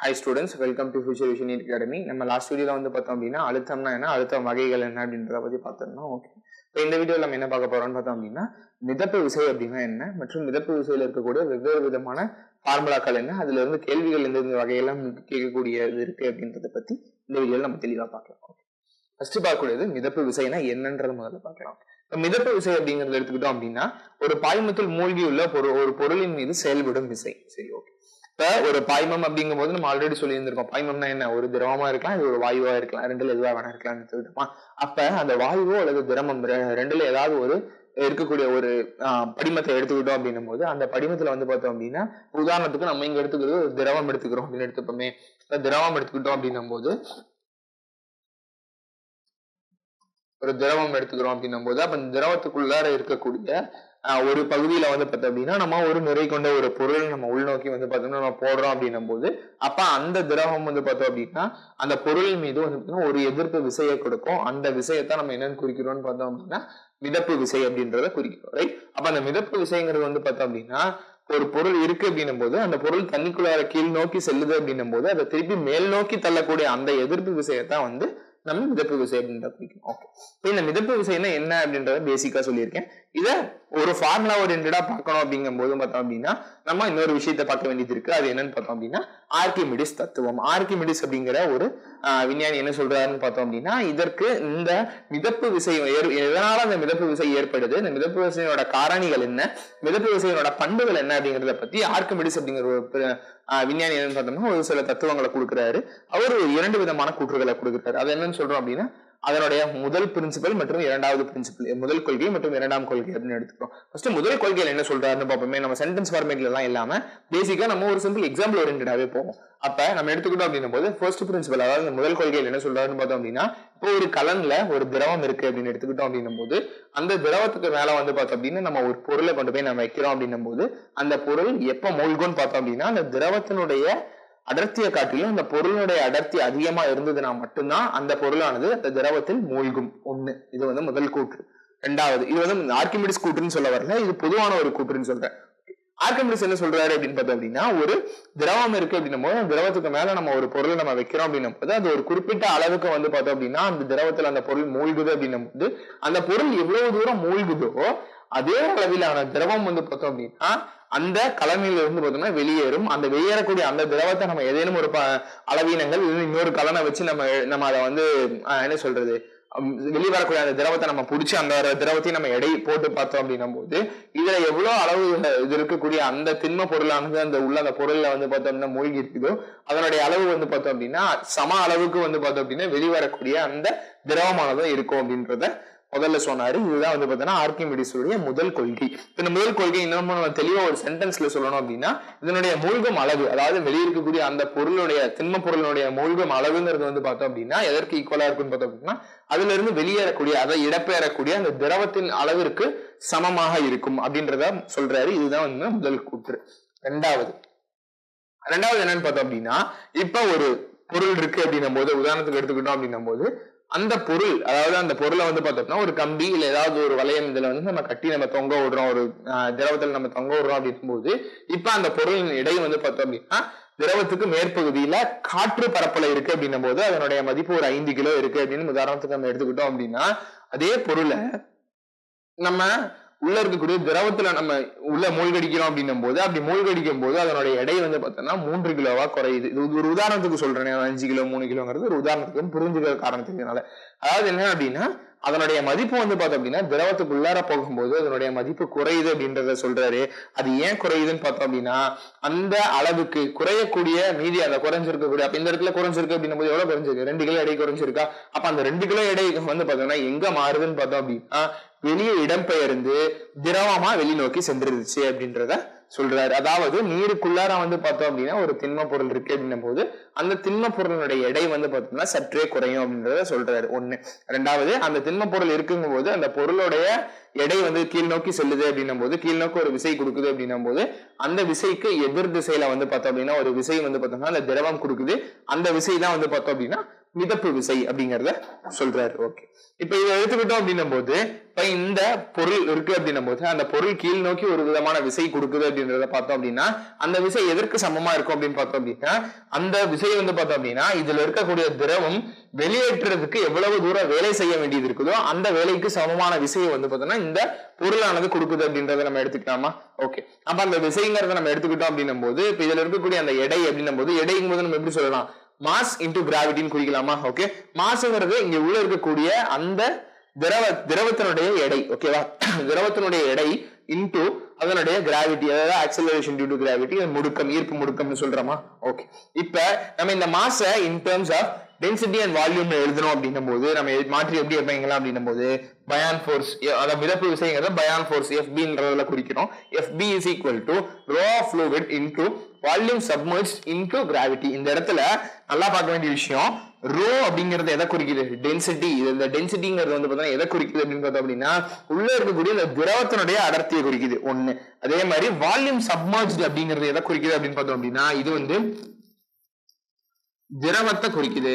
Hi students, welcome to Future Vision Academy. நம்ம last வீடியோல வந்து பார்த்தோம் அப்படின்னா அழுத்தம்னா என்ன, அழுத்தம் வகைகள் என்ன அப்படின்றத பத்தி பார்த்துருந்தோம். ஓகே, இப்போ இந்த வீடியோவில் நம்ம என்ன பார்க்க போறோம்னு பார்த்தோம் அப்படின்னா மிதப்பு விசை அப்படின்னா என்ன மற்றும் மிதப்பு விசையில இருக்கக்கூடிய வெவ்வேறு விதமான ஃபார்முலாக்கள் என்ன, அதுல இருந்து கேள்விகள் எந்தெந்த வகையெல்லாம் கேட்கக்கூடியது இருக்கு அப்படின்றத பத்தி இந்த வீடியோவில் நம்ம தெளிவாக பார்க்கலாம். ஓகே, ஃபர்ஸ்ட் பார்க்கக்கூடியது மிதப்பு விசைனா என்னன்றது முதல்ல பார்க்கலாம். இப்போ மிதப்பு விசை அப்படிங்கறத எடுத்துக்கிட்டோம் அப்படின்னா ஒரு பாய்மத்தில் மூழ்கியுள்ள ஒரு பொருளின் மீது செயல்படும் விசை. சரி, ஓகே. இப்ப ஒரு பாய்மம் அப்படிங்கும் போது நம்ம ஆல்ரெடி சொல்லி இருந்திருக்கோம், பாய்மம்னா என்ன, ஒரு திரவமா இருக்கலாம், இது ஒரு வாயுவா இருக்கலாம், ரெண்டுல எதுவா வேணா இருக்கலாம். அப்ப அந்த வாயுவோ அல்லது திரவம் ரெண்டுல ஏதாவது ஒரு இருக்கக்கூடிய ஒரு படிமத்தை எடுத்துக்கிட்டோம் அப்படின்னும் போது அந்த படிமத்துல வந்து பார்த்தோம் அப்படின்னா உதாரணத்துக்கு நம்ம இங்க எடுத்துக்கிறது ஒரு திரவம் எடுத்துக்கிறோம் அப்படின்னு எடுத்துப்போமே. திரவம் எடுத்துக்கிட்டோம் அப்படின்னும் போது ஒரு திரவம் எடுத்துக்கிறோம் அப்படின்னும் போது அப்ப இந்த திரவத்துக்குள்ளார இருக்கக்கூடிய ஒரு பகுதியில வந்து பார்த்தோம் அப்படின்னா நம்ம ஒரு நிறை கொண்ட ஒரு பொருள் நம்ம உள்நோக்கி வந்து பார்த்தோம்னா நம்ம போடுறோம் அப்படின்னும் போது அப்ப அந்த திரவம் வந்து பார்த்தோம் அப்படின்னா அந்த பொருள் மீது வந்து ஒரு எதிர்ப்பு விசையை கொடுக்கும். அந்த விசையத்தான் நம்ம என்னன்னு குறிக்கிறோம்னு பார்த்தோம் அப்படின்னா மிதப்பு விசை அப்படின்றத குறிக்கிறோம். ரைட். அப்ப அந்த மிதப்பு விசைங்கிறது வந்து பார்த்தோம் அப்படின்னா ஒரு பொருள் இருக்கு அப்படின்னும் போது அந்த பொருள் தண்ணிக்குள்ளார கீழ் நோக்கி செல்லுது அப்படின்னும் போது அதை திருப்பி மேல் நோக்கி தள்ளக்கூடிய அந்த எதிர்ப்பு விசையத்தான் வந்து நம்ம மிதப்பு விசை அப்படின்றத குறிக்கும். ஓகே, இந்த மிதப்பு விசைனா என்ன அப்படின்றத பேசிக்கா சொல்லியிருக்கேன். இத ஒரு ஃபார்முலா ஓரியன்டா பார்க்கணும் அப்படிங்கும் போது பார்த்தோம் அப்படின்னா நம்ம இன்னொரு விஷயத்தை பார்க்க வேண்டியது இருக்கு. அது என்னன்னு பார்த்தோம் அப்படின்னா ஆர்கிமிடிஸ் தத்துவம். ஆர்கிமிடிஸ் அப்படிங்கிற ஒரு விஞ்ஞானி என்ன சொல்றாருன்னு பார்த்தோம் அப்படின்னா இதற்கு இந்த மிதப்பு விசை எதனால அந்த மிதப்பு விசை ஏற்படுது, இந்த மிதப்பு விசையோட காரணிகள் என்ன, மிதப்பு விசையோட பண்புகள் என்ன அப்படிங்கிறத பத்தி ஆர்கிமிடிஸ் அப்படிங்கிற ஒரு விஞ்ஞானி என்னன்னு பார்த்தோம்னா ஒரு சில தத்துவங்களை கொடுக்குறாரு. அவர் இரண்டு விதமான கூற்றுகளை கொடுக்குறாரு. அது என்னன்னு சொல்றோம் அப்படின்னா அதனுடைய முதல் பிரின்சிபல் மற்றும் இரண்டாவது பிரின்சிபல், முதல் கொள்கை மற்றும் இரண்டாம் கொள்கை அப்படின்னு எடுத்துக்கிறோம். ஃபர்ஸ்ட் முதல் கொள்கையில் என்ன சொல்றாருன்னு பார்ப்போமே. நம்ம சென்டென்ஸ் ஃபார்மேட்ல எல்லாம் இல்லாம பேசிக்கா நம்ம ஒரு சிம்பிள் எக்ஸாம்பிள் ஓரியன்டாவே போவோம். அப்ப நம்ம எடுத்துக்கிட்டோம் அப்படின்னும் போது ஃபர்ஸ்ட் பிரின்சிபல் அதாவது முதல் கொள்கையில் என்ன சொல்றாருன்னு பார்த்தோம் அப்படின்னா இப்போ ஒரு கலன்ல ஒரு திரவம் இருக்கு அப்படின்னு எடுத்துக்கிட்டோம் அப்படின்னும் போது அந்த திரவத்துக்கு மேல வந்து பார்த்தோம் அப்படின்னா நம்ம ஒரு பொருளை கொண்டு போய் நம்ம வைக்கிறோம் அப்படின்னும் போது அந்த பொருள் எப்ப மூழ்கும்னு பார்த்தோம் அப்படின்னா அந்த திரவத்தினுடைய அடர்த்தியை காட்டிலும் அந்த பொருளுடைய அடர்த்தி அதிகமா இருந்ததுன்னா மட்டும்தான் அந்த பொருளானது அந்த திரவத்தில் மூழ்கும். ஒண்ணு, இது வந்து முதல் கூற்று. ரெண்டாவது, இது வந்து ஆர்கிமிடிஸ் கூற்றுன்னு சொல்ல வரல, இது பொதுவான ஒரு கூற்றுன்னு சொல்றேன். ஆர்கிமிடிஸ் என்ன சொல்றாரு அப்படின்னு பார்த்தோம் அப்படின்னா ஒரு திரவம் இருக்கு அப்படின்னும் போது திரவத்துக்கு மேல நம்ம ஒரு பொருளை நம்ம வைக்கிறோம் அப்படின்னும் போது அது ஒரு குறிப்பிட்ட அளவுக்கு வந்து பார்த்தோம் அப்படின்னா அந்த திரவத்துல அந்த பொருள் மூழ்குது அப்படின்னும் போது அந்த பொருள் எவ்வளவு தூரம் மூழ்குதோ அதே அளவிலான திரவம் வந்து பார்த்தோம் அப்படின்னா அந்த கலனில இருந்து பார்த்தோம்னா வெளியேறும். அந்த வெளியேறக்கூடிய அந்த திரவத்தை நம்ம ஏதேனும் ஒரு அளவீனங்கள் இன்னொரு கலனை வச்சு நம்ம அதை வந்து என்ன சொல்றது வெளிவரக்கூடிய அந்த திரவத்தை நம்ம பிடிச்சி அந்த திரவத்தையும் நம்ம எடை போட்டு பார்த்தோம் அப்படின்னும் போது இதுல எவ்வளவு அளவு இது இருக்கக்கூடிய அந்த திண்ம பொருளானது அந்த உள்ள அந்த பொருள்ல வந்து பார்த்தோம்னா மூழ்கி இருக்குதோ அதனுடைய அளவு வந்து பார்த்தோம் அப்படின்னா சம அளவுக்கு வந்து பார்த்தோம் அப்படின்னா வெளிவரக்கூடிய அந்த திரவமானதும் இருக்கும் அப்படின்றத முதல்ல சொன்னாரு. இதுதான் வந்து பார்த்தீங்கன்னா ஆர்கிமிடிஸுடைய முதல் கொள்கை. இந்த முதல் கொள்கை இன்னும் நம்ம தெளிவா ஒரு சென்டென்ஸ்ல சொல்லணும் அப்படின்னா இதனுடைய மூழ்கும் அளவு அதாவது வெளியிருக்கக்கூடிய அந்த பொருளுடைய திண்ம பொருளுடைய மூழ்கும் அளவுங்கிறது வந்து பார்த்தோம் அப்படின்னா எதற்கு ஈக்குவலா இருக்குன்னு பார்த்தோம் அப்படின்னா அதுல இருந்து வெளியேறக்கூடிய அதை இடம்பெயரக்கூடிய அந்த திரவத்தின் அளவிற்கு சமமாக இருக்கும் அப்படின்றத சொல்றாரு. இதுதான் வந்து முதல் கூற்று. ரெண்டாவது என்னன்னு பார்த்தோம் அப்படின்னா இப்ப ஒரு பொருள் இருக்கு அப்படின்னும் போது உதாரணத்துக்கு எடுத்துக்கிட்டோம் அப்படின்னும் போது அந்த பொருள் அதாவது அந்த பொருளை வந்து பார்த்தோம்னா ஒரு கம்பி இல்ல ஏதாவது ஒரு வளையம் இதுல வந்து நம்ம கட்டி நம்ம தொங்க விடுறோம், ஒரு திரவத்துல நம்ம தொங்க விடுறோம் அப்படின் போது இப்ப அந்த பொருளின் இடை வந்து பார்த்தோம் அப்படின்னா திரவத்துக்கு மேற்பகுதியில காற்று பரப்பல இருக்கு அப்படின்னும் போது அதனுடைய மதிப்பு ஒரு 5 கிலோ இருக்கு அப்படின்னு உதாரணத்துக்கு நம்ம எடுத்துக்கிட்டோம் அப்படின்னா அதே பொருளை நம்ம உள்ள இருக்கக்கூடிய திரவத்துல நம்ம உள்ள மூழ்கடிக்கிறோம் அப்படின்னும் போது அப்படி மூழ்கடிக்கும் போது அதனுடைய எடை வந்து பார்த்தோம்னா 3 கிலோவா குறையுது. இது ஒரு உதாரணத்துக்கு சொல்றேன், 5 கிலோ 3 கிலோங்கிறது ஒரு உதாரணத்துக்கு புரிஞ்சுக்கிற காரணத்துக்குனால. அதாவது என்ன அப்படின்னா அதனுடைய மதிப்பு வந்து பார்த்தோம் அப்படின்னா திரவத்துக்குள்ளார போகும்போது அதனுடைய மதிப்பு குறையுது அப்படின்றத சொல்றாரு. அது ஏன் குறையுதுன்னு பார்த்தோம் அப்படின்னா அந்த அளவுக்கு குறையக்கூடிய மீதி அந்த குறைஞ்சிருக்கக்கூடிய அப்ப இந்த இடத்துல குறைஞ்சிருக்கு அப்படின்னும் போது எவ்வளவு குறைஞ்சிருக்கு, 2 கிலோ எடை குறைஞ்சிருக்கா. அப்ப அந்த 2 கிலோ எடை வந்து பார்த்தோம்னா எங்க மாறுதுன்னு பார்த்தோம் அப்படின்னா வெளியே இடம்பெயர்ந்து திரவமா வெளிநோக்கி சென்றுருச்சு அப்படின்றத சொல்றாரு. அதாவது நீருக்குள்ளார வந்து பார்த்தோம் அப்படின்னா ஒரு திண்ம பொருள் இருக்கு அப்படின்னும் போது அந்த திண்ம பொருளுடைய எடை வந்து பார்த்தோம்னா சற்றே குறையும் அப்படின்றத சொல்றாரு. ஒண்ணு. ரெண்டாவது அந்த திண்ம பொருள் இருக்குங்கும் போது அந்த பொருளுடைய எடை வந்து கீழ் நோக்கி செல்லுது அப்படின்னும் போது கீழ் நோக்கி ஒரு விசை கொடுக்குது அப்படின்னும் போது அந்த விசைக்கு எதிர் திசையில வந்து பார்த்தோம் அப்படின்னா ஒரு விசை வந்து பார்த்தோம்னா அந்த திரவம் கொடுக்குது. அந்த விசை தான் வந்து பார்த்தோம் அப்படின்னா மிதப்பு விசை அப்படிங்கறத சொல்றாரு. ஓகே, இப்ப இதை எடுத்துக்கிட்டோம் அப்படின்னும் போது இப்ப இந்த பொருள் இருக்கு அப்படின்னும் போது அந்த பொருள் கீழ் நோக்கி ஒரு விதமான விசை கொடுக்குது அப்படின்றத பார்த்தோம் அப்படின்னா அந்த விசை எதற்கு சமமா இருக்கும் அப்படின்னு பார்த்தோம் அப்படின்னா அந்த விசையை வந்து பார்த்தோம் அப்படின்னா இதுல இருக்கக்கூடிய திரவம் வெளியேற்றுறதுக்கு எவ்வளவு தூரம் வேலை செய்ய வேண்டியது இருக்குதோ அந்த வேலைக்கு சமமான விசையை வந்து பார்த்தோம்னா இந்த பொருளானது கொடுக்குது அப்படின்றத நம்ம எடுத்துக்கலாமா? ஓகே, அப்ப அந்த விசைங்கிறத நம்ம எடுத்துக்கிட்டோம் அப்படின்னும் போது இப்ப இதுல இருக்கக்கூடிய அந்த எடை அப்படின்னும் போது எடைங்கும் போது நம்ம எப்படி சொல்லலாம்? மாஸ் இன்டு கிராவிட்டின்னு குறிக்கலாமா? ஓகே, மாஸ்ங்கிறது இங்க உள்ள இருக்கக்கூடிய அந்த திரவத்தினுடைய எடை. ஓகேவா? திரவத்தினுடைய எடை இன்டு அதனுடைய கிராவிட்டி, அதாவது ஆக்சலரேஷன் டியூ டு கிராவிட்டி, முடுக்கம், ஈர்ப்பு முடுக்கம்னு சொல்றோமா? ஓகே, இப்ப நம்ம இந்த மாஸ in terms of density and volume எழுதணும் அப்படின்னும் போது நம்ம மாற்றி எப்படி வைக்கலாம் அப்படின்னும் போது பயான் ஃபோர்ஸ், அதாவது மிதப்பு விசைங்கிறத பயான் ஃபோர்ஸ் FBன்றதுல குறிக்கிறோம். FB is equal to rho of fluid into volume submerged into gravity. இந்த இடத்துல நல்லா பார்க்க வேண்டிய விஷயம், ரோ அப்படிங்கிறது எதை குறிக்குது? டென்சிட்டி. இந்த டென்சிட்டிங்கிறது வந்து பார்த்தா எதை குறிக்குது அப்படின்னு பார்த்தோம் அப்படின்னா உள்ள இருக்கக்கூடிய இந்த திரவத்தினுடைய அடர்த்தியை குறிக்குது ஒண்ணு. அதே மாதிரி வால்யூம் சப்மர்ஜ்ட் அப்படிங்கிறது எதை குறிக்குது அப்படின்னு பார்த்தோம் அப்படின்னா இது வந்து திரவத்தை குறிக்குது.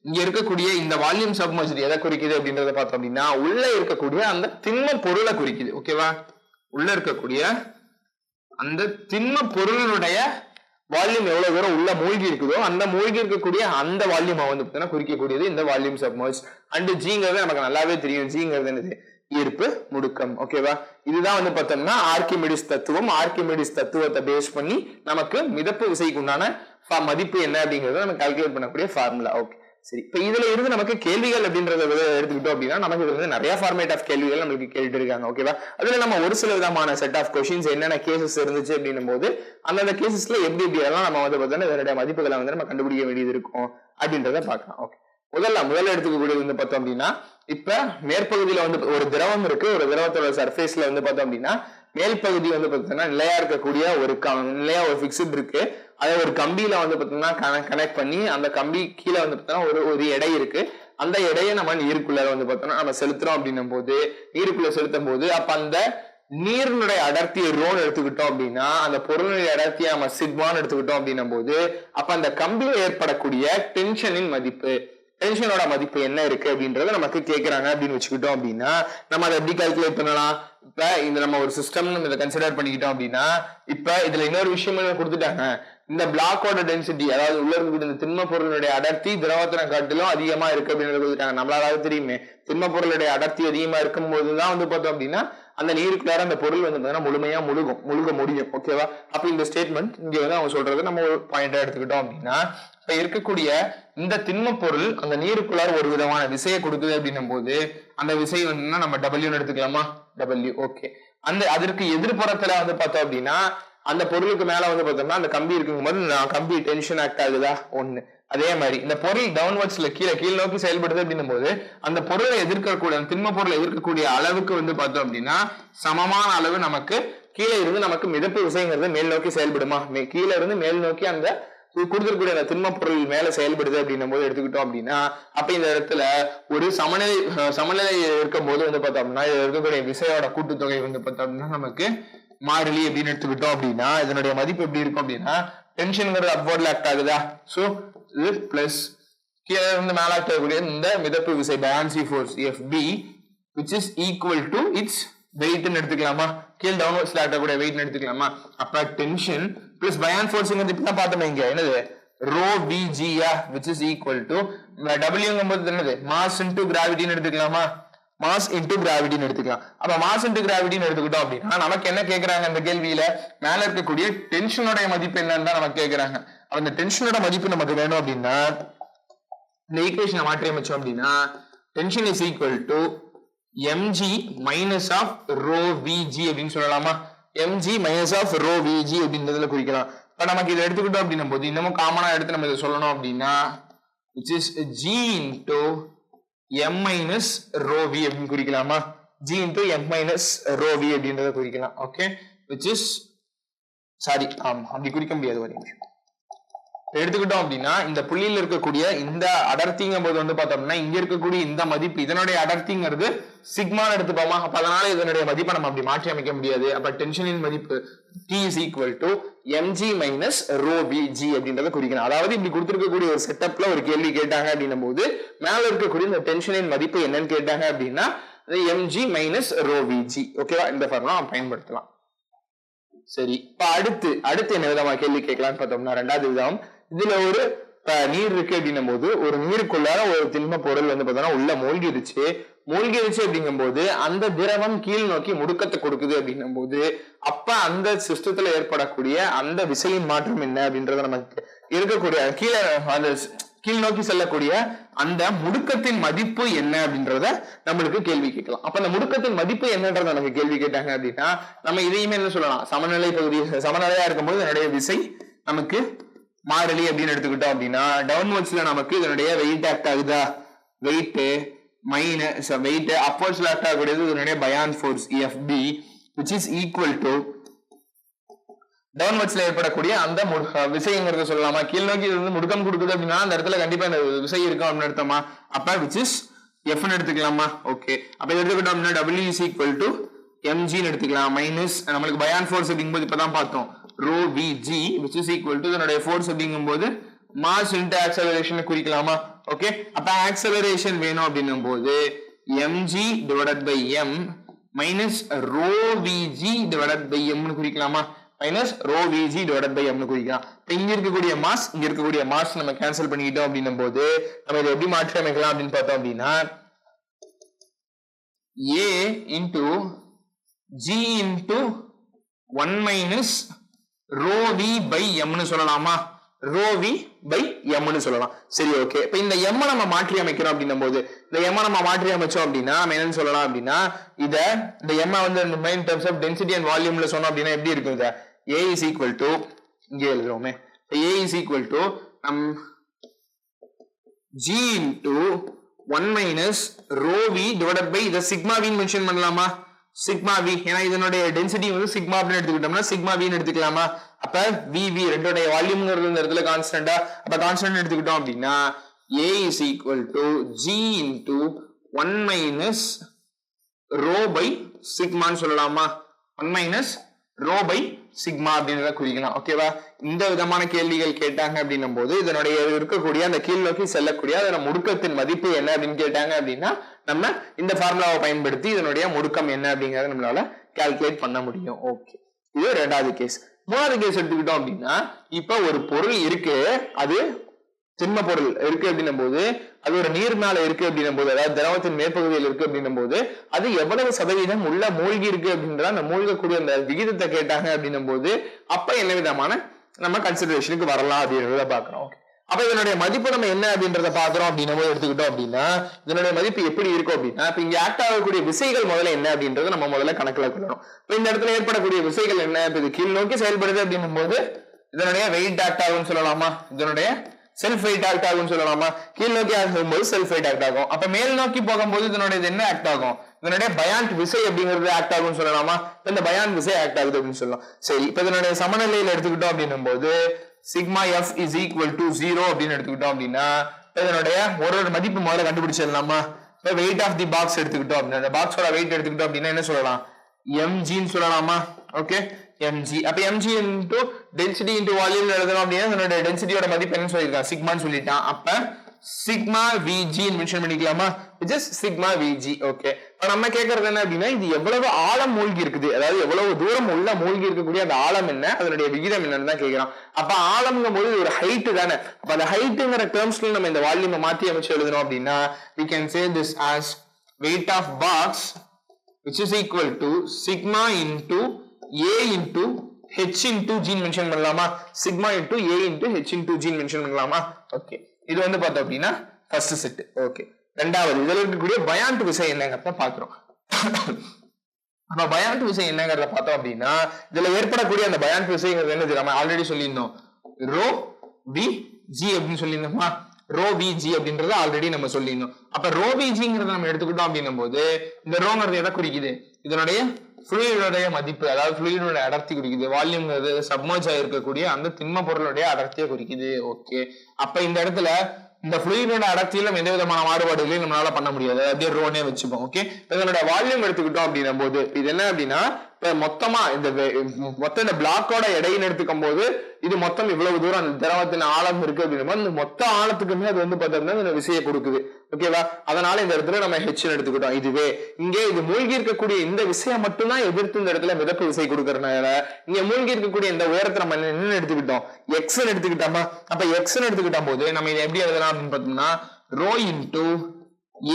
இங்க இருக்கக்கூடிய இந்த வால்யூம் சப்மர்ஜ்ட் எதை குறிக்குது அப்படின்றத பார்த்தோம் அப்படின்னா உள்ள இருக்கக்கூடிய அந்த திண்ம பொருளை குறிக்குது. ஓகேவா? உள்ள இருக்கக்கூடிய அந்த திண்ம பொருளுடைய வால்யூம் எவ்வளவு தூரம் உள்ள மூழ்கி இருக்குதோ அந்த மூழ்கி இருக்கக்கூடிய அந்த வால்யூம் வந்து பார்த்தீங்கன்னா குறிக்கக்கூடியது இந்த வால்யூம் சப்மர்ஜ். அண்ட் ஜிங்கிறது நமக்கு நல்லாவே தெரியும். ஜிங்கிறது என்னது? ஈர்ப்பு முடுக்கம். ஓகேவா? இதுதான் வந்து பார்த்தோம்னா ஆர்கிமிடிஸ் தத்துவம். ஆர்கிமிடிஸ் தத்துவத்தை பேஸ் பண்ணி நமக்கு மிதப்பு விசைக்கு உண்டான மதிப்பு என்ன அப்படிங்கறத நம்ம கால்குலேட் பண்ணக்கூடிய ஃபார்முலா. ஓகே, சரி. இப்ப இதுல இருந்து நமக்கு கேள்விகள் அப்படின்றத எடுத்துக்கிட்டோம் அப்படின்னா நமக்கு இதுல இருந்து நிறைய ஃபார்மேட் ஆஃப் கேள்விகள் நமக்கு கேட்டுட்டு இருக்காங்க. ஓகேவா? அதுல நம்ம ஒரு சில விதமான செட் ஆஃப் கொஸ்டின்ஸ் என்னென்ன கேசஸ் இருந்துச்சு அப்படின்னும் போது அந்தந்த கேசஸ்ல எப்படி எல்லாம் நம்ம வந்து பார்த்தோம்னா இதனுடைய மதிப்புகளை வந்து நம்ம கண்டுபிடிக்க வேண்டியது இருக்கும் அப்படின்றத பார்க்கலாம். ஓகே, முதல்ல எடுத்துக்கக்கூடியது வந்து பார்த்தோம் அப்படின்னா இப்ப மேற்பகுதியில வந்து ஒரு திரவம் இருக்கு. ஒரு திரவத்தோட சர்ஃபேஸ்ல வந்து பார்த்தோம் அப்படின்னா மேல் பகுதி வந்து பார்த்தீங்கன்னா நிலையா இருக்கக்கூடிய நிலையா ஒரு பிக்ஸ்ட் இருக்கு. அதை ஒரு கம்பியில வந்து பார்த்தீங்கன்னா கனெக்ட் பண்ணி அந்த கம்பி கீழே வந்து பார்த்தோம்னா ஒரு எடை இருக்கு. அந்த எடையை நம்ம நீருக்குள்ள வந்து பார்த்தோம்னா நம்ம செலுத்துறோம் அப்படின்னும் போது நீருக்குள்ள செலுத்தும் போது அப்ப அந்த நீரினுடைய அடர்த்தியை ரோன்னு எடுத்துக்கிட்டோம் அப்படின்னா அந்த பொருளுடைய அடர்த்தியை நம்ம சிக்மான்னு எடுத்துக்கிட்டோம் அப்படின்னும் போது அப்ப அந்த கம்பியில் ஏற்படக்கூடிய டென்ஷனின் மதிப்பு, டென்ஷனோட மதிப்பு என்ன இருக்கு அப்படின்றத நமக்கு கேட்கறாங்க அப்படின்னு வச்சுக்கிட்டோம் அப்படின்னா நம்ம அதை எப்படி கால்குலேட் பண்ணலாம்? இப்ப இந்த நம்ம ஒரு சிஸ்டம் நம்ம இதை கன்சிடர் பண்ணிக்கிட்டோம் அப்படின்னா இப்ப இதுல இன்னொரு விஷயம் கொடுத்துட்டாங்க. இந்த பிளாக்கோட டென்சிட்டி, அதாவது உள்ள இருக்கக்கூடிய இந்த திண்ம பொருளுடைய அடர்த்தி திரவத்தினை காட்டிலும் அதிகமா இருக்கு அப்படின்னு கொடுத்துட்டாங்க. நம்மளால தெரியுமே திண்ம பொருளுடைய அடர்த்தி அதிகமா இருக்கும் போதுதான் வந்து பார்த்தோம் அப்படின்னா அந்த நீருக்குள்ளார அந்த பொருள் வந்து முழுமையா முழுக முடியும். ஓகேவா? அப்ப இந்த ஸ்டேட்மெண்ட் இங்க வந்து அவங்க சொல்றது நம்ம ஒரு பாயிண்டா எடுத்துக்கிட்டோம் அப்படின்னா இப்ப இருக்கக்கூடிய இந்த திண்ம பொருள் அந்த நீருக்குள்ளார ஒரு விதமான விசையை கொடுக்குது அப்படின்னும் போது அந்த விசை வந்து நம்ம டபிள்யூன்னு எடுத்துக்கலாமா? டபிள்யூ. ஓகே, அதற்கு எதிர்ப்புறத்துல வந்து பார்த்தோம் அப்படின்னா அந்த பொருளுக்கு மேல வந்து பார்த்தோம்னா அந்த கம்பி இருக்கும் போது கம்பி டென்ஷன் ஆக்ட் ஆகுதா? ஒண்ணு. அதே மாதிரி இந்த பொருள் டவுன்வர்ட்ஸ்ல கீழ் நோக்கி செயல்படுது அப்படின்னும் போது அந்த பொருளை எதிர்க்கக்கூடிய திண்ம பொருளை எதிர்க்கக்கூடிய அளவுக்கு வந்து பார்த்தோம் அப்படின்னா சமமான அளவு நமக்கு கீழே இருந்து நமக்கு மிதப்பு விசைங்கிறது மேல் நோக்கி செயல்படுமா? கீழே இருந்து மேல் நோக்கி அந்த கொடுத்திருக்கூடிய அந்த திண்ம பொருள் மேல செயல்படுது அப்படின்னும் போது எடுத்துக்கிட்டோம் அப்படின்னா அப்ப இந்த இடத்துல ஒரு சமநிலை இருக்கும் போது வந்து பார்த்தோம்னா இதுல இருக்கக்கூடிய விசையோட கூட்டுத்தொகை வந்து பார்த்தோம் அப்படின்னா நமக்கு மாறிலி அப்படின்னு எடுத்துக்கிட்டோம் அப்படின்னா இதனுடைய மதிப்பு எப்படி இருக்கும் அப்படின்னா டென்ஷன்ங்கிறது அப்வர்ட்ல ஆக்ட் ஆகுதா? சோ இது பிளஸ் கீழே இருந்து மேல ஆக்ட் ஆகக்கூடிய இந்த மிதப்பு விசை buoyancy force FB which is equal to its வெயிட்னு எடுத்துக்கலாமா? கீழ் டவுன்வர்ட்ஸ்ல ஆக்ட் ஆகக்கூடிய வெயிட்னு எடுத்துக்கலாமா? அப்ப டென்ஷன் பிளஸ் பயான் ஃபோர்ஸ்ங்கிறது இப்பதான் பார்த்தோமே இங்க என்னது rho VG which is equal to Wங்கும்போது என்னது மாஸ் இன்டு கிராவிட்டின்னு எடுத்துக்கலாமா? மாஸ் இன்டு கிராவிட்டின்னு எடுத்துக்கலாம். அப்ப மாஸ் இன்டு கிராவிட்டின்னு எடுத்துக்கிட்டோம் அப்படின்னா நமக்கு என்ன கேட்கறாங்க இந்த கேள்வியில? மேல இருக்கக்கூடிய டென்ஷனோட மதிப்பு என்னன்னு தான் நமக்கு கேட்கறாங்க. அந்த டென்ஷனோட மதிப்பு நமக்கு வேணும் அப்படின்னா இந்த ஈக்குவேஷனை மாற்றி அமைச்சோம் அப்படின்னா tension is equal to mg minus of rho V G அப்படின்னு சொல்லலாமா? mg minus of rho V G அப்படின்றதுல குறிக்கலாம். இப்ப நமக்கு இதை எடுத்துக்கிட்டோம் அப்படின்னும் போது இன்னமும் காமனா எடுத்து நம்ம இதை சொல்லணும் அப்படின்னா which is g into m minus rho v அப்படின்னு குறிக்கலாமா? g into m minus rho v அப்படின்றத குறிக்கலாம். ஓகே, which is சாரி அப்படி குறிக்க முடியாது. ஒரு நிமிஷம். எடுத்துக்கிட்டோம் அப்படின்னா இந்த புள்ளியில் இருக்கக்கூடிய இந்த அடர்த்திங்கும் போது வந்து பார்த்தோம்னா இங்க இருக்கக்கூடிய இந்த மதிப்பு இதனுடைய அடர்த்திங்கிறது சிக்மான்னு எடுத்துப்போமா. அப்ப அதனால இதனுடைய மதிப்பை நம்ம அப்படி மாற்றி அமைக்க முடியாது. அப்ப டென்ஷனின் மதிப்பு T is equal to mg minus rho vg அப்படின்றத குறிக்கணும். அதாவது இப்படி கொடுத்திருக்கக்கூடிய ஒரு செட்டப்ல ஒரு கேள்வி கேட்டாங்க அப்படின்னும் போது மேல இருக்கக்கூடிய இந்த டென்ஷனின் மதிப்பு என்னன்னு கேட்டாங்க அப்படின்னா mg minus rho vg. ஓகேவா, இந்த ஃபார்முலா பயன்படுத்தலாம். சரி, இப்ப அடுத்து என்ன விதமா கேள்வி கேட்கலாம்னு பார்த்தோம்னா ரெண்டாவது விதம், இதுல ஒரு நீர் இருக்கு அப்படின்னும் போது ஒரு நீருக்குள்ளார ஒரு திண்ம பொருள் வந்து பார்த்தோம்னா உள்ள மூழ்கிடுச்சு அப்படிங்கும் போது அந்த திரவம் கீழ் நோக்கி முடுக்கத்தை கொடுக்குது அப்படின்னும் போது அப்ப அந்த சிஸ்டத்துல ஏற்படக்கூடிய அந்த விசையின் மாற்றம் என்ன அப்படின்றத நமக்கு இருக்கக்கூடிய கீழே அந்த கீழ் நோக்கி செல்லக்கூடிய அந்த முடுக்கத்தின் மதிப்பு என்ன அப்படின்றத நம்மளுக்கு கேள்வி கேட்கலாம். அப்ப அந்த முடுக்கத்தின் மதிப்பு என்னன்றத நமக்கு கேள்வி கேட்டாங்க அப்படின்னா நம்ம இதையுமே என்ன சொல்லலாம், சமநிலை பகுதி சமநிலையா இருக்கும்போது இதனுடைய விசை நமக்கு மாறிலி அப்படின்னு எடுத்துக்கிட்டோம் அப்படின்னா டவுன்வர்ட்ஸ்ல நமக்கு இதனுடைய வெயிட் ஆக்ட் ஆகுதா, வெயிட் மைனஸ் வெயிட் அப்வர்ட்ஸ்ல ஆக்ட் ஆகக்கூடியது இதனுடைய பயான் force FB which is equal to டவுன்வர்ட்ஸ்ல ஏற்படக்கூடிய அந்த விசைங்கிறத சொல்லலாமா. கீழ் நோக்கி இருந்து முடுக்கம் கொடுக்குது அப்படின்னா அந்த இடத்துல கண்டிப்பா இந்த விசை இருக்கும் அப்படின்னு எடுத்தோமா. அப்ப which is F ன்னு எடுத்துக்கலாமா. ஓகே, அப்ப எடுத்துக்கிட்டோம் அப்படின்னா W is equal to mg ன்னு எடுத்துக்கலாம் மைனஸ் நம்மளுக்கு பயான் ஃபோர்ஸ் அப்படிங்கும்போது இப்பதான் பார்த்தோம் rho vg which is equal to இதனுடைய ஃபோர்ஸ் அப்படிங்கும்போது மாஸ் இன்டு ஆக்சலரேஷன் குறிக்கலாமா. ஓகே, அப்ப ஆக்சலரேஷன் வேணும் அப்படின்னும் போது mg divided by m minus rho vg divided by m னு குறிக்கலாமா. Minus rho vg divided by m னு குறிக்கலாம். இங்க இருக்கக்கூடிய மாஸ் நம்ம கேன்சல் பண்ணிக்கிட்டோம் அப்படின்னும் போது நம்ம இதை எப்படி மாற்றி அமைக்கலாம் அப்படின்னு பார்த்தோம் அப்படின்னா a into g into 1 minus rho v by m னு சொல்லலாமா. rho v by m னு சொல்லலாம். சரி, ஓகே, இப்ப இந்த m நம்ம மாற்றி அமைக்கிறோம் அப்படின்னும் போது இந்த m நம்ம மாற்றி அமைச்சோம் அப்படின்னா நம்ம என்னன்னு சொல்லலாம் அப்படின்னா இந்த m வந்து in terms of density and volumeல சொன்னோம் அப்படின்னா எப்படி இருக்கும், இத a is equal to இங்க எழுதுறோமே a is equal to g into 1 minus rho v divided by இத sigma v ன்னு மென்ஷன் பண்ணலாமா. சிக்மா v, ஏன்னா இதனுடைய டென்சிட்டி வந்து சிக்மா அப்படின்னு எடுத்துக்கிட்டோம்னா சிக்மா v ன்னு எடுத்துக்கலாமா. அப்ப vv ரெண்டோட வால்யூம்ங்கிறது இந்த இடத்துல கான்ஸ்டன்டா, அப்ப கான்ஸ்டன்ட் எடுத்துக்கிட்டோம் அப்படின்னா a is equal to g into 1 minus rho by sigma ன்னு சொல்லலாமா. 1 minus rho by sigma அப்படின்றத குறிக்கலாம். ஓகேவா, இந்த விதமான கேள்விகள் கேட்டாங்க அப்படின்னும் போது இதனுடைய இருக்கக்கூடிய அந்த கீழ் நோக்கி செல்லக்கூடிய அதோட முடுக்கத்தின் மதிப்பு என்ன அப்படின்னு கேட்டாங்க அப்படின்னா நம்ம இந்த ஃபார்முலாவை பயன்படுத்தி இதனுடைய முடுக்கம் என்ன அப்படிங்கறத நம்மளால கால்குலேட் பண்ண முடியும். ஓகே, இது ரெண்டாவது கேஸ். மூணாவது கேஸ் எடுத்துக்கிட்டோம் அப்படின்னா இப்ப ஒரு பொருள் இருக்கு, அது திண்ம பொருள் இருக்கு அப்படின்னும் போது அது ஒரு நீர் மேல இருக்கு அப்படின்னும் போது அதாவது திரவத்தின் மேற்பகுதியில் இருக்கு அப்படின்னும் போது அது எவ்வளவு சதவீதம் உள்ள மூழ்கி இருக்கு அப்படின்ற அந்த மூழ்கக்கூடிய அந்த விகிதத்தை கேட்டாங்க அப்படின்னும் போது அப்ப என்ன விதமான நம்ம கன்சிடரேஷனுக்கு வரலாம் அப்படின்றத பாக்குறோம். ஓகே, அப்ப இதனுடைய மதிப்பு நம்ம என்ன அப்படின்றத பாக்குறோம் அப்படின்னும் போது எடுத்துக்கிட்டோம் அப்படின்னா இதனுடைய மதிப்பு எப்படி இருக்கும் அப்படின்னா இப்ப இங்க ஆக்ட் ஆகக்கூடிய விசைகள் முதல்ல என்ன அப்படின்றத நம்ம முதல்ல கணக்குல கொள்ளணும். இப்ப இந்த இடத்துல ஏற்படக்கூடிய விசைகள் என்ன, இப்ப இது கீழ் நோக்கி செயல்படுது அப்படின்னும் போது இதனுடைய வெயிட் ஆக்ட் ஆகும்னு சொல்லலாமா, இதனுடைய செல்ஃப் வெயிட் ஆக்ட் ஆகும்னு சொல்லலாமா. கீழ் நோக்கி ஆகும்போது செல்ஃப் வெயிட் ஆக்ட் ஆகும். அப்ப மேல் நோக்கி போகும்போது இதனுடைய என்ன ஆக்ட் ஆகும், இதனுடைய பயான்ட் விசை அப்படிங்கிறது ஆக்ட் ஆகும்னு சொல்லலாமா. இந்த பயான் விசை ஆக்ட் ஆகுது அப்படின்னு சொல்லலாம். சரி, இப்ப இதனுடைய சமநிலையில எடுத்துக்கிட்டோம் அப்படின்னும் போது sigma f is equal to 0 அப்படின்னு எடுத்துக்கிட்டோம் அப்படின்னா இதனுடைய ஒரு மதிப்பு முதல்ல கண்டுபிடிச்சிடலாமா. இப்ப வெயிட் ஆஃப் தி பாக்ஸ் எடுத்துக்கிட்டோம் அப்படின்னா அந்த பாக்ஸோட வெயிட் எடுத்துக்கிட்டோம் அப்படின்னா என்ன சொல்லலாம், mg ன்னு சொல்லலாமா. ஓகே, mg, அப்ப mg into density into volume எழுதணும் அப்படின்னா இதனுடைய டென்சிட்டியோட மதிப்பு என்ன சொல்லிருக்கான், சிக்மான்னு சொல்லிட்டான். அப்ப சிக்மா vg மென்ஷன் பண்ணிக்கலாமா, which is sigma vg. Okay, இப்ப நம்ம கேக்குறது என்ன அப்படின்னா இது எவ்வளவு ஆழம் மூழ்கி இருக்குது, அதாவது எவ்வளவு தூரம் உள்ள மூழ்கி இருக்கக்கூடிய அந்த ஆழம் என்ன, அதனுடைய விகிதம் என்னன்னு தான் கேட்கிறோம். அப்ப ஆழம்ங்கும் போது ஒரு ஹைட் தானே. அப்ப அந்த ஹைட்ங்கிற டேர்ம்ஸ்ல நம்ம இந்த வால்யூமை மாத்தி அமைச்சு எழுதணும் அப்படின்னா we can say this as weight of box which is equal to sigma into a into h into g mention பண்ணலாமா. sigma into a into h into g mention பண்ணலாமா. ஓகே, இது வந்து பார்த்தோம் அப்படின்னா ஃபர்ஸ்ட் செட். ஓகே, ரெண்டாவது இதுல இருக்கக்கூடிய பயான்ட் விசை என்னங்கறத பாக்குறோம். நம்ம பயான்ட் விசை என்னங்கறத பார்த்தோம் அப்படின்னா இதுல ஏற்படக்கூடிய அந்த பயான்ட் விசைங்கிறது என்னது நம்ம ஆல்ரெடி சொல்லியிருந்தோம், ரோ வி ஜி அப்படின்னு சொல்லியிருந்தோமா. ரோ வி ஜி அப்படின்றத ஆல்ரெடி நம்ம சொல்லியிருந்தோம். அப்ப ரோ வி ஜிங்கிறத நம்ம எடுத்துக்கிட்டோம் அப்படின்னும் போது இந்த ரோங்கிறது எதை குறிக்குது, இதனுடைய fluid மதிப்பு, அதாவது fluid அடர்த்தி குறிக்குது. வால்யூம் சப்மர்ஜ் ஆயிருக்கக்கூடிய அந்த திண்ம பொருளுடைய அடர்த்தியை குறிக்குது. ஓகே, அப்ப இந்த இடத்துல இந்த fluid அடர்த்தியில எந்த விதமான மாறுபாடுகளையும் நம்மளால பண்ண முடியாது. அப்படியே ரோனே வச்சுப்போம். ஓகே, இதனோட வால்யூம் எடுத்துக்கிட்டோம் அப்படின்னா போது இது என்ன அப்படின்னா, இப்ப மொத்தமா இந்த பிளாக்கோட எடைன்னு எடுத்துக்கும் போது இது மொத்தம் இவ்வளவு தூரம் அந்த திரவத்தின் ஆழம் இருக்கு அப்படின்னா இந்த மொத்த ஆழத்துக்குமே அது பார்த்தோம்னா இந்த விசையை கொடுக்குது. ஓகேவா, அதனால இந்த இடத்துல நம்ம ஹெச் எடுத்துக்கிட்டோம். இதுவே இங்கே இது மூழ்கி இருக்கக்கூடிய இந்த விசையை மட்டும்தான் எதிர்த்து இந்த இடத்துல மிதப்பு விசை கொடுக்கறதுனால இங்க மூழ்கி இருக்கக்கூடிய இந்த உயரத்தை நம்ம என்ன எடுத்துக்கிட்டோம், எக்ஸ் எடுத்துக்கிட்டோமா. அப்ப எக்ஸ் எடுத்துக்கிட்ட போது நம்ம இதை எப்படி எழுதலாம் அப்படின்னு பார்த்தோம்னா rho into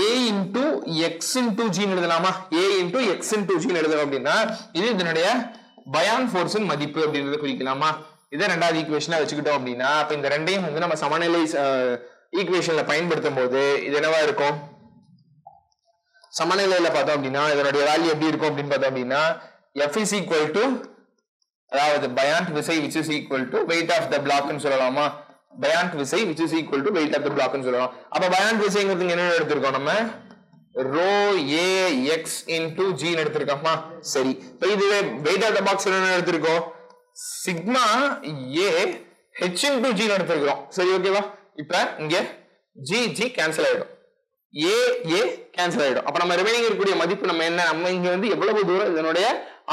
a into x into g எழுதலாமா. a into x into g எழுதலாம் அப்படின்னா இது இதனுடைய பயான் ஃபோர்ஸின் மதிப்பு அப்படின்றத குறிக்கலாமா. இதை ரெண்டாவது ஈக்குவேஷனா வச்சுக்கிட்டோம் அப்படின்னா அப்ப இந்த ரெண்டையும் நம்ம சமநிலை ஈக்குவேஷன்ல பயன்படுத்தும் போது இது என்னவா இருக்கும், சமநிலையில பார்த்தோம் அப்படின்னா இதனுடைய வேல்யூ எப்படி இருக்கும் அப்படின்னு பார்த்தோம் அப்படின்னா F is equal to, அதாவது பயான் விசை which is equal to weight of the block ன்னு சொல்லலாமா. பயான் விசை which is equal to weight of the block ன்னு சொல்லலாம். அப்ப பயான் விசைங்கிறது என்ன எடுத்திருக்கோம், நம்ம rho A X into G எடுத்திருக்கோமா. சரி, இப்ப இது weight of the box என்ன எடுத்திருக்கோம், sigma A H into G எடுத்திருக்கிறோம். சரி, ஓகேவா. இப்ப இங்க ஜி ஜி கேன்சல் ஆயிடும், ஏ ஏ கேன்சல் ஆயிடும். அப்ப நம்ம ரிமைனிங் இருக்கக்கூடிய மதிப்பு நம்ம என்ன, நம்ம இங்க எவ்வளவு தூரம் இதனுடைய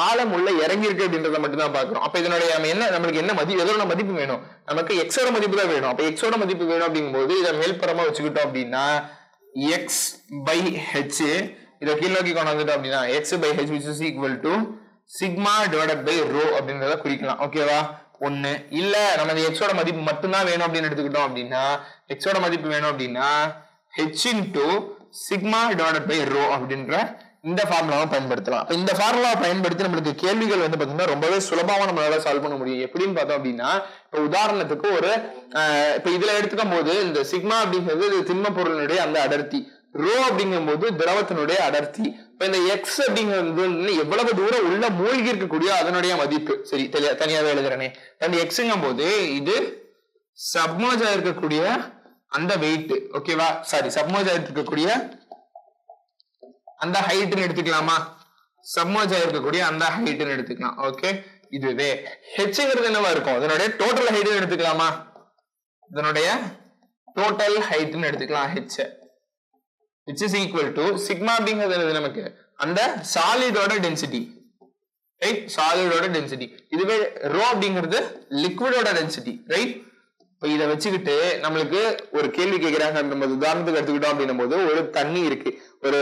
ஆழம் உள்ள இறங்கி இருக்கு அப்படின்றத மட்டும் தான் பாக்குறோம். அப்ப இதனுடைய நம்மளுக்கு என்ன மதிப்பு, எதோட மதிப்பு வேணும், நமக்கு எக்ஸோட மதிப்பு தான் வேணும். அப்ப எக்ஸோட மதிப்பு வேணும் அப்படிங்கும் போது இதை மேல்புறமா வச்சுக்கிட்டோம் அப்படின்னா எக்ஸ் பை ஹெச், இதை கீழ் நோக்கி கொண்டு வந்துட்டோம் அப்படின்னா X by H which is equal to sigma divided by rho அப்படின்றத குறிக்கலாம். ஓகேவா. ஒண்ணு இல்ல நம்ம இந்த எக்ஸோட மதிப்பு மட்டும்தான் வேணும் அப்படின்னு எடுத்துக்கிட்டோம் அப்படின்னா எக்ஸோட மதிப்பு வேணும் அப்படின்னா H into sigma divided by rho அப்படின்ற இந்த ஃபார்முலாவை பயன்படுத்தலாம். இந்த ஃபார்முலாவை பயன்படுத்தி நம்மளுக்கு கேள்விகள் பாத்தீங்கன்னா ரொம்பவே சுலபமா நம்மளால சால்வ் பண்ண முடியும். எப்படின்னு பார்த்தோம் அப்படின்னா இப்ப உதாரணத்துக்கு ஒரு இப்ப இதுல எடுத்துக்கும் போது இந்த சிக்மா அப்படிங்கிறது திண்ம பொருளினுடைய அந்த அடர்த்தி, ரோ அப்படிங்கும் போது திரவத்தினுடைய அடர்த்தி. இப்ப இந்த எக்ஸ் அப்படிங்கிறது எவ்வளவு தூரம் உள்ள மூழ்கி இருக்கக்கூடிய அதனுடைய மதிப்பு. சரி, தனியாவே எழுதுறேனே. அந்த எக்ஸுங்கும் போது இது சப்மர்ஜ் இருக்கக்கூடிய அந்த வெயிட். ஓகேவா, சாரி, சப்மர்ஜ் இருக்கக்கூடிய அந்த ஹைட்னு எடுத்துக்கலாமா. சப்மர்ஜ் இருக்கக்கூடிய அந்த ஹைட்னு எடுத்துக்கலாம். ஓகே, இதுவே ஹெச்ங்கிறது என்னவா இருக்கும், இதனுடைய டோட்டல் ஹைட்னு எடுத்துக்கலாமா. இதனுடைய டோட்டல் ஹைட்னு எடுத்துக்கலாம் H, which is equal to sigma அப்படிங்கிறது நமக்கு அந்த சாலிடோட டென்சிட்டி, ரைட், சாலிடோட டென்சிட்டி. இதுவே ரோ அப்படிங்கிறது லிக்விடோட டென்சிட்டி, ரைட். இப்ப இதை வச்சுக்கிட்டு நம்மளுக்கு ஒரு கேள்வி கேட்கிறாங்க. நம்ம உதாரணத்துக்கு எடுத்துக்கிட்டோம் அப்படின்னும் போது ஒரு தண்ணி இருக்கு, ஒரு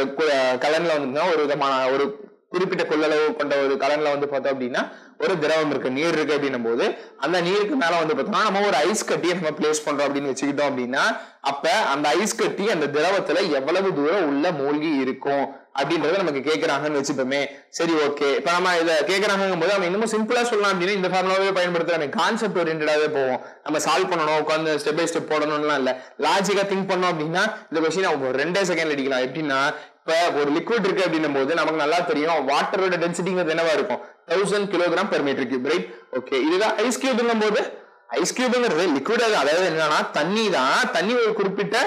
கலன்ல வந்துன்னா ஒரு விதமான ஒரு குறிப்பிட்ட கொள்ளளவு கொண்ட ஒரு கலன்ல பார்த்தோம் அப்படின்னா ஒரு திரவம் இருக்கு, நீர் இருக்கு அப்படின்னும் போது அந்த நீருக்கு மேல பார்த்தோம்னா நம்ம ஒரு ஐஸ் கட்டியை நம்ம பிளேஸ் பண்றோம் அப்படின்னு வச்சுக்கிட்டோம் அப்படின்னா அப்ப அந்த ஐஸ் கட்டி அந்த திரவத்துல எவ்வளவு தூரம் உள்ள மூழ்கி இருக்கும் அப்படின்றத நமக்கு கேட்கறாங்கன்னு வச்சுப்போமே. சரி, ஓகே. இப்ப நம்ம இதை கேட்கறாங்கும் போது நம்ம இன்னும் சிம்பிளா சொல்லலாம் அப்படின்னா இந்த ஃபார்முலாவே பயன்படுத்துறாங்க. கான்செப்ட் ஓரியன்டாவே போவோம். நம்ம சால்வ் பண்ணணும், உட்காந்து ஸ்டெப் பை ஸ்டெப் போடணும்லாம் இல்ல, லாஜிக்கா திங்க் பண்ணோம் அப்படின்னா இந்த கொஸ்டின் அவங்க 2 செகண்ட் அடிக்கலாம். எப்படின்னா இப்ப ஒரு லிக்விட் இருக்கு அப்படின்னும் போது நமக்கு நல்லா தெரியும் வாட்டரோட டென்சிட்டிங்கிறது என்னவா இருக்கும், 1000 kilogram per metre cube, right. Okay, இதுதான் ஐஸ் கியூப்ங்கும் போது ஐஸ் கியூப்ங்கிறது லிக்விட், அதாவது என்னன்னா தண்ணி தான். தண்ணி ஒரு குறிப்பிட்ட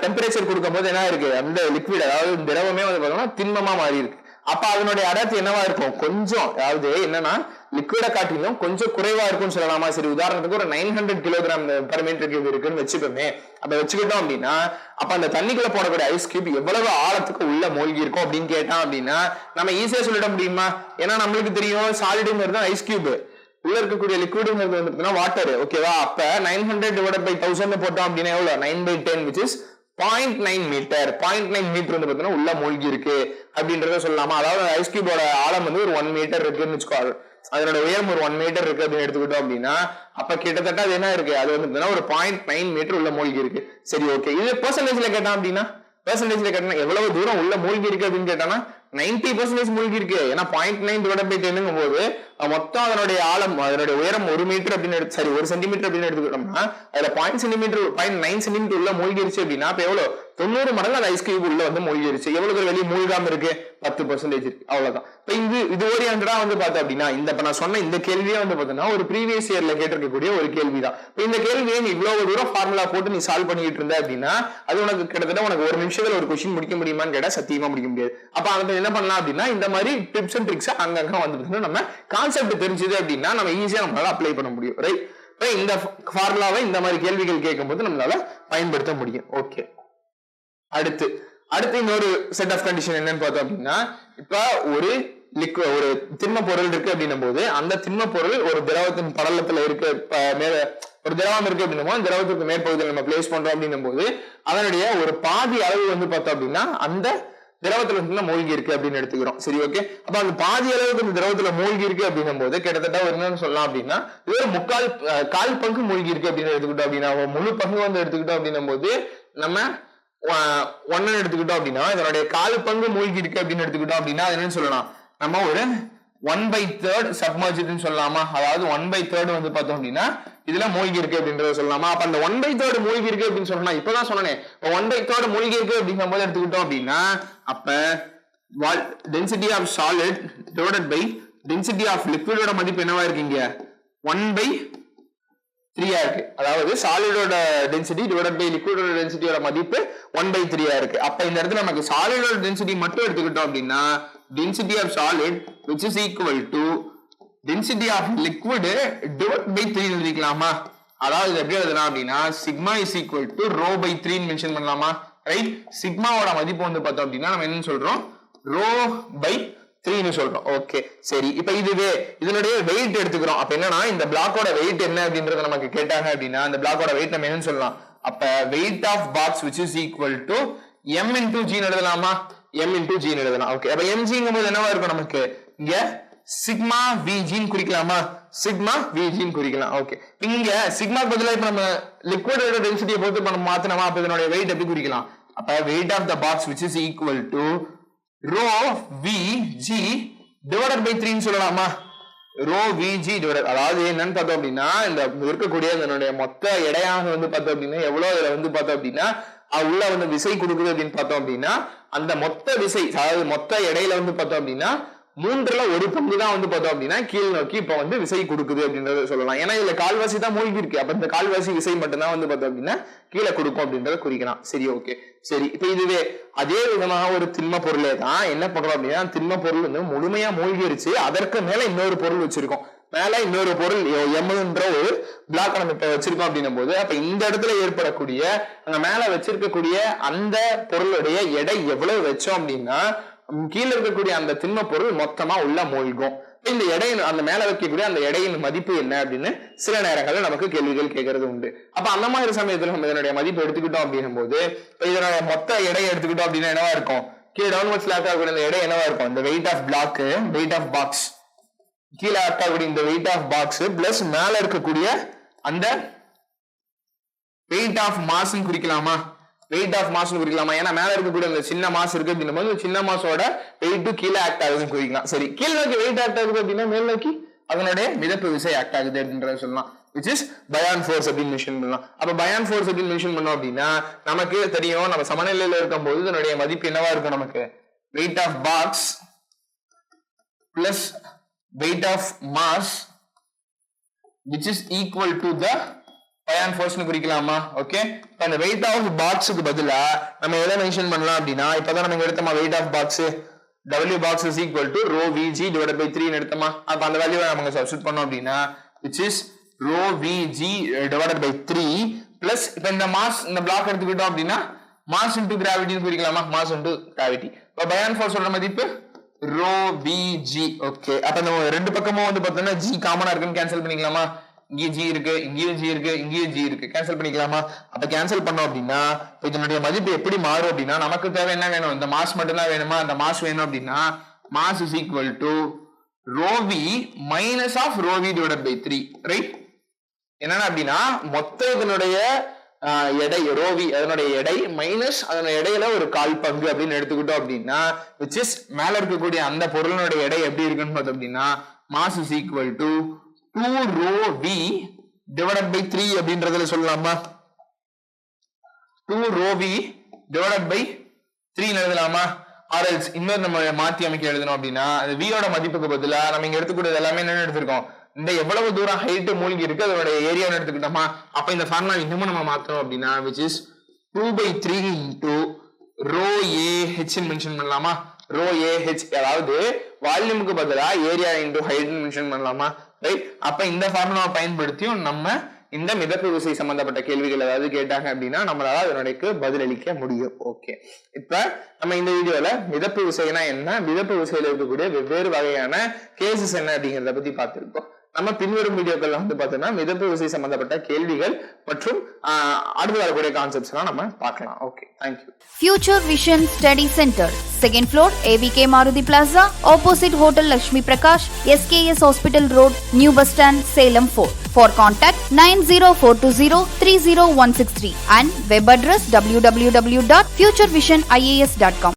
டெம்பரேச்சர் கொடுக்கும் போது என்ன இருக்கு, அந்த லிக்விட் அதாவது திரவமே பார்த்தோம்னா திண்மமா மாறி இருக்கு. அப்ப அதனுடைய அடர்த்தி என்னவா இருக்கும், கொஞ்சம், அதாவது என்னன்னா லிக்விட காட்டிலும் கொஞ்சம் குறைவா இருக்கும்னு சொல்லலாமா. சரி, உதாரணத்துக்கு ஒரு 900 கிலோகிராம் பெர் மீட்டர் கியூப் இருக்குன்னு வச்சுப்போமே. அப்ப வச்சுக்கிட்டோம் அப்படின்னா அப்ப அந்த தண்ணிக்குள்ள போடக்கூடிய ஐஸ் கியூப் எவ்வளவு ஆழத்துக்கு உள்ள மூழ்கி இருக்கும் அப்படின்னு கேட்டான் அப்படின்னா நம்ம ஈஸியா சொல்லிட முடியுமா. ஏன்னா நம்மளுக்கு தெரியும் சாலிடுங்கிறது ஐஸ் கியூப், உள்ள இருக்கக்கூடிய லிக்விடுங்கிறது வாட்டர். ஓகேவா. அப்ப 900 டிவைடட் பை 1000 போட்டோம் அப்படின்னா எவ்வளவு, 9/10 which is 0.9 மீட்டர். 0.9 மீட்டர் பார்த்தீங்கன்னா உள்ள மூழ்கி இருக்கு அப்படின்றத சொல்லலாமா. அதாவது ஐஸ் கியூபோட ஆழம் ஒரு 1 மீட்டர் இருக்குன்னு வச்சுக்கோ, அதனோட உயரம் ஒரு 1 மீட்டர் இருக்கு அப்படின்னு எடுத்துக்கிட்டோம் அப்படின்னா அப்ப கிட்டத்தட்ட அது என்ன இருக்கு, அது ஒரு 0.9 மீட்டர் உள்ள மூழ்கி இருக்கு. சரி, ஓகே. இது பெர்சன்டேஜ்ல கேட்டான் அப்படின்னா பெர்சன்டேஜ்ல கேட்டா எவ்வளவு தூரம் உள்ள மூழ்கி இருக்கு அப்படின்னு கேட்டானா 90% மூழ்கி இருக்கு. ஏன்னா 0.9 டிவைடட் பை 10ங்கும் போது மொத்தம் அதனுடைய ஆழம் அதனுடைய உயரம் 1 மீட்டர் அப்படின்னு சரி 1 சென்டிமீட்டர் அப்படின்னு எடுத்துக்கிட்டோம்னா அதுல 0.9 சென்டிமீட்டர் உள்ள மூழ்கிருச்சு அப்படின்னா இப்ப எவ்வளவு 90 மடங்கு அந்த ஐஸ் கியூப் உள்ள வந்து மூழ்கிருச்சு. எவ்வளவு வெளியே மூழ்காம இருக்கு 10% இருக்கு அவ்வளவுதான். இப்ப இது ஓரியன்டா வந்து பார்த்தோம் அப்படின்னா இப்ப நான் சொன்ன இந்த கேள்வியே வந்து பார்த்தோம்னா ஒரு ப்ரீவியஸ் இயர்ல கேட்டிருக்கக்கூடிய ஒரு கேள்விதான். இந்த கேள்வியை நீ இவ்வளவு தூரம் ஃபார்முலா போட்டு நீ சால்வ் பண்ணிட்டு இருந்த அப்படின்னா அது உனக்கு கிட்டத்தட்ட உனக்கு 1 நிமிஷத்துல ஒரு கொஸ்டின் முடிக்க முடியுமான்னு கேட்டா சத்தியமா முடிக்க முடியாது. அப்ப அதை என்ன பண்ணலாம் அப்படின்னா இந்த மாதிரி டிப்ஸ் அண்ட் ட்ரிக்ஸ் அங்கங்க வந்து நம்ம கான்செப்ட் தெரிஞ்சது அப்படின்னா நம்ம ஈஸியா நம்மளால அப்ளை பண்ண முடியும். ரைட், இந்த ஃபார்முலாவை இந்த மாதிரி கேள்விகள் கேட்கும் போது நம்மளால பயன்படுத்த முடியும். ஓகே, அடுத்து இன்னொரு செட் ஆஃப் கண்டிஷன் என்னன்னு பார்த்தோம் அப்படின்னா இப்ப ஒரு திண்ம பொருள் இருக்கு அப்படின்னும் போது அந்த திண்ம பொருள் ஒரு திரவத்தின் படலத்துல இருக்கு ஒரு திரவம் இருக்கு அப்படின்னா திரவத்துக்கு மேற்பகுதியில் நம்ம பிளேஸ் பண்றோம் அப்படின்னும் போது அதனுடைய ஒரு பாதி அளவு வந்து பார்த்தோம் அப்படின்னா அந்த திரவத்துல மூழ்கி இருக்கு அப்படின்னு எடுத்துக்கிறோம். சரி, ஓகே. அப்ப அந்த பாதி அளவுக்கு இந்த திரவத்துல மூழ்கி இருக்கு அப்படின்னும் போது கிட்டத்தட்ட ஒரு என்னன்னு சொல்லலாம் அப்படின்னா இது ஒரு கால் பங்கு மூழ்கி இருக்கு அப்படின்னு எடுத்துக்கிட்டோம் அப்படின்னா முழு பங்கு வந்து எடுத்துக்கிட்டோம் அப்படின்னும் போது நம்ம 1 எடுத்துக்கிட்டோம் அப்படின்னா இதனுடைய 1/4 பங்கு மூழ்கி இருக்கு அப்படின்னு எடுத்துக்கிட்டோம் அப்படின்னா என்னன்னு சொல்லலாம் நம்ம ஒரு 1/3 சப்மர்ஜ்டுன்னு சொல்லலாமா? அதாவது 1/3 வந்து பார்த்தோம் அப்படின்னா இதுல மூழ்கி இருக்கு அப்படின்றத சொல்லலாமா? அப்ப அந்த 1/3 மூழ்கி இருக்கு அப்படின்னு சொன்னா இப்பதான் சொன்னேன் 1/3 மூழ்கி இருக்கு அப்படிங்கிற போது எடுத்துக்கிட்டோம் அப்படின்னா அப்ப density of solid divided by density of லிக்விடோட மதிப்பு என்னவா இருக்கீங்க 1/3 இருக்கு. அதாவது சாலிடோட டென்சிட்டி டிவைடட் பை லிக்விடோட டென்சிட்டியோட மதிப்பு 1/3 இருக்கு. அப்ப இந்த இடத்துல நமக்கு சாலிடோட டென்சிட்டி மட்டும் எடுத்துக்கிட்டோம் அப்படின்னா density of solid which is equal to density of liquid divided by 3 எழுதிக்கலாமா? அதாவது எப்படி எழுதலாம் அப்படின்னா sigma is equal to rho by 3 mention பண்ணலாமா? ரைட், சிக்மாவோட மதிப்பு வந்து பார்த்தோம் அப்படின்னா நம்ம என்ன சொல்றோம் rho by 3 ன்னு சொல்றோம். ஓகே, சரி. இப்ப இதனுடைய வெயிட் எடுத்துக்கிறோம். அப்ப என்னன்னா இந்த பிளாக்கோட வெயிட் என்ன அப்படின்றத நமக்கு கேட்டாங்க அப்படின்னா அந்த பிளாக்கோட வெயிட் நம்ம என்னன்னு சொல்லலாம் அப்ப weight of box which is equal to m into g எழுதலாமா? m into g எழுதலாம். ஓகே, அப்ப mgங்கும்போது என்னவா இருக்கும் நமக்கு இங்க சிக்மா vg ன்னு குறிக்கலாமா? சிக்மா vg ன்னு குறிக்கலாம். ஓகே, இங்க சிக்மாக்கு பதிலா இப்ப நம்ம லிக்விடோட டென்சிட்டியை பொறுத்து நம்ம மாத்தணுமா? அப்ப இதனுடைய வெயிட் எப்படி குறிக்கலாம்? அப்ப weight of the box which is equal to rho vg divided by 3 ன்னு சொல்லலாமா? rho vg divided அதாவது என்னன்னு பார்த்தோம் அப்படின்னா இந்த இருக்கக்கூடிய இதனுடைய மொத்த எடையாக வந்து பார்த்தோம் அப்படின்னா எவ்வளவு இதுல வந்து பார்த்தோம் அப்படின்னா உள்ள வந்து விசை கொடுக்குது அப்படின்னு பார்த்தோம் அப்படின்னா அந்த மொத்த விசை அதாவது மொத்த எடையில வந்து பார்த்தோம் அப்படின்னா 1/3 பங்கு தான் வந்து பார்த்தோம் அப்படின்னா கீழ் நோக்கி இப்ப வந்து விசை கொடுக்குது அப்படின்றத சொல்லலாம். ஏன்னா இதுல கால்வாசி தான் மூழ்கி இருக்கு. அப்ப இந்த கால்வாசி விசை மட்டும்தான் வந்து பார்த்தோம் அப்படின்னா கீழே கொடுக்கும் அப்படின்றத குறிக்கலாம். சரி, ஓகே, சரி. இப்ப இதுவே அதே விதமாக ஒரு திண்ம பொருளே தான் என்ன பண்றோம் அப்படின்னா திண்ம பொருள் வந்து முழுமையா மூழ்கிருச்சு. அதற்கு மேல இன்னொரு பொருள் வச்சிருக்கோம். மேல இன்னொரு பொருள் எம்ன்ற ஒரு பிளாக் நம்ம இப்ப வச்சிருக்கோம் அப்படின்னும் போது அப்ப இந்த இடத்துல ஏற்படக்கூடிய அங்க மேல வச்சிருக்கக்கூடிய அந்த பொருளுடைய எடை எவ்வளவு வச்சோம் அப்படின்னா கீழே இருக்கக்கூடிய அந்த திண்ம பொருள் மொத்தமா உள்ள மூழ்கும். இந்த எடை அந்த மேல வைக்கக்கூடிய அந்த எடையின் மதிப்பு என்ன அப்படின்னு சில நேரங்களில் நமக்கு கேள்விகள் கேட்கறது உண்டு. அப்ப அந்த மாதிரி சமயத்துல நம்ம இதனுடைய மதிப்பு எடுத்துக்கிட்டோம் அப்படின்னும் போது இதனுடைய மொத்த எடையை எடுத்துக்கிட்டோம் அப்படின்னா என்னவா இருக்கும் கீழே டவுன்வர்ட்ஸ் ஆக்ட் ஆகக்கூடிய இந்த எடை என்னவா இருக்கும் இந்த weight of block weight of box கீழே ஆக்ட் ஆகக்கூடிய இந்த வெயிட் ஆஃப் பாக்ஸ் பிளஸ் மேல இருக்கக்கூடிய அந்த வெயிட் ஆஃப் மாஸ் குறிக்கலாமா? வெயிட் ஆஃப் மாஸ் குறிக்கலாமா? ஏன்னா மேல இருக்கக்கூடிய அந்த சின்ன மாஸ் இருக்கு அப்படின்னும் போது சின்ன மாசோட வெயிட் கீழே ஆக்ட் ஆகுதுன்னு குறிக்கலாம். சரி, கீழ் நோக்கி வெயிட் ஆக்ட் ஆகுது அப்படின்னா மேல் நோக்கி அதனுடைய மிதப்பு விசை ஆக்ட் ஆகுது அப்படின்றத சொல்லலாம். which is buoyant force அப்படின்னு மென்ஷன் பண்ணலாம். அப்ப buoyant force அப்படின்னு மென்ஷன் பண்ணோம் அப்படின்னா நமக்கு தெரியும் நம்ம சமநிலையில இருக்கும்போது இதனுடைய மதிப்பு என்னவா இருக்கும் நமக்கு weight of box plus weight of mass which is equal to the buoyant force னு குறிக்கலாமா? ஓகே, அந்த weight of box க்கு பதிலா நம்ம எதை மென்ஷன் பண்ணலாம் அப்படின்னா இப்பதான் நம்ம எடுத்தோமா weight of box W box is equal to rho Vg divided by 3 ன்னு எடுத்தோமா? அப்ப அந்த வேல்யூவை நம்ம சப்ஸ்டிட்யூட் பண்ணோம் அப்படின்னா which is rho Vg divided by 3 plus இப்ப இந்த மாஸ் இந்த பிளாக் எடுத்துக்கிட்டோம் அப்படின்னா மாஸ் into gravity ன்னு குறிக்கலாமா? Mass into gravity. இப்ப buoyant force ஓட மதிப்பு rho Vg. ஓகே, அப்ப நம்ம ரெண்டு பக்கமும் வந்து பார்த்தோம்னா g காமனா இருக்குன்னு கேன்சல் பண்ணிக்கலாமா? இங்கே g இருக்கு, இங்கேயும் g இருக்கு, இங்கேயும் g இருக்கு, கேன்சல் பண்ணிக்கலாமா? அப்ப கேன்சல் பண்ணோம் அப்படின்னா இதனுடைய மதிப்பு எப்படி மாறும் அப்படின்னா நமக்கு தேவை என்ன வேணும் இந்த மாஸ் மட்டும் தான் வேணுமா? அந்த மாஸ் வேணும் அப்படின்னா mass is equal to rho v minus of rho v divided by 3. Right, என்னன்னா அப்படின்னா மொத்த இதனுடைய எடை rho v அதனுடைய எடை மைனஸ் அதனுடைய எடையில ஒரு 1/4 பங்கு அப்படின்னு எடுத்துக்கிட்டோம் அப்படின்னா which is மேல இருக்கக்கூடிய அந்த பொருளினுடைய எடை எப்படி இருக்குன்னு பார்த்தோம் அப்படின்னா mass is equal to 2 rho V divided by 3 அப்படின்றதுல சொல்லலாமா? 2 ரோ வி டிவைடட் பை 3 எழுதலாமா? ஆர்எல்ஸ் இன்னொரு நம்ம மாத்தி அமைக்க எழுதணும் அப்படின்னா அது வியோட மதிப்புக்கு பதிலா நம்ம இங்க எடுத்துக்கூடாது எல்லாமே என்ன எடுத்திருக்கோம், இந்த எவ்வளவு தூரம் ஹைட் மூழ்கி இருக்கு அதோட ஏரியான்னு எடுத்துக்கிட்டோமா? அப்ப இந்த ஃபார்முலா இன்னமும் நம்ம மாத்தணும் அப்படின்னா which is 2/3 into rho A H mention பண்ணலாமா? ரோ ஏ ஹெச், அதாவது வால்யூமுக்கு பதிலா ஏரியா இன்டு ஹைட் மென்ஷன் பண்ணலாமா? ரைட். அப்ப இந்த ஃபார்முலாவை பயன்படுத்தியும் நம்ம இந்த மிதப்பு விசை சம்பந்தப்பட்ட கேள்விகள் ஏதாவது கேட்டாங்க அப்படின்னா நம்மளால அதனுடைய பதிலளிக்க முடியும். ஓகே, இப்ப நம்ம இந்த வீடியோல மிதப்பு விசைனா என்ன, மிதப்பு விசையில இருக்கக்கூடிய வெவ்வேறு வகையான கேசஸ் என்ன அப்படிங்கறத பத்தி பார்த்திருக்கோம். நம்ம பின்வரும் வீடியோக்கள்ல வந்து பார்த்தோம்னா மிதப்பு விசை சம்பந்தப்பட்ட கேள்விகள் மற்றும் அடுத்து வரக்கூடிய கான்செப்ட்ஸ் எல்லாம் நம்ம பார்க்கலாம். Okay, thank you. Future Vision Study Center, second floor, AVK Maruti Plaza, opposite Hotel Lakshmi Prakash, SKS Hospital Road, New Bus Stand, Salem 4. For contact 90420 30163 and web address www.futurevision.ias.com.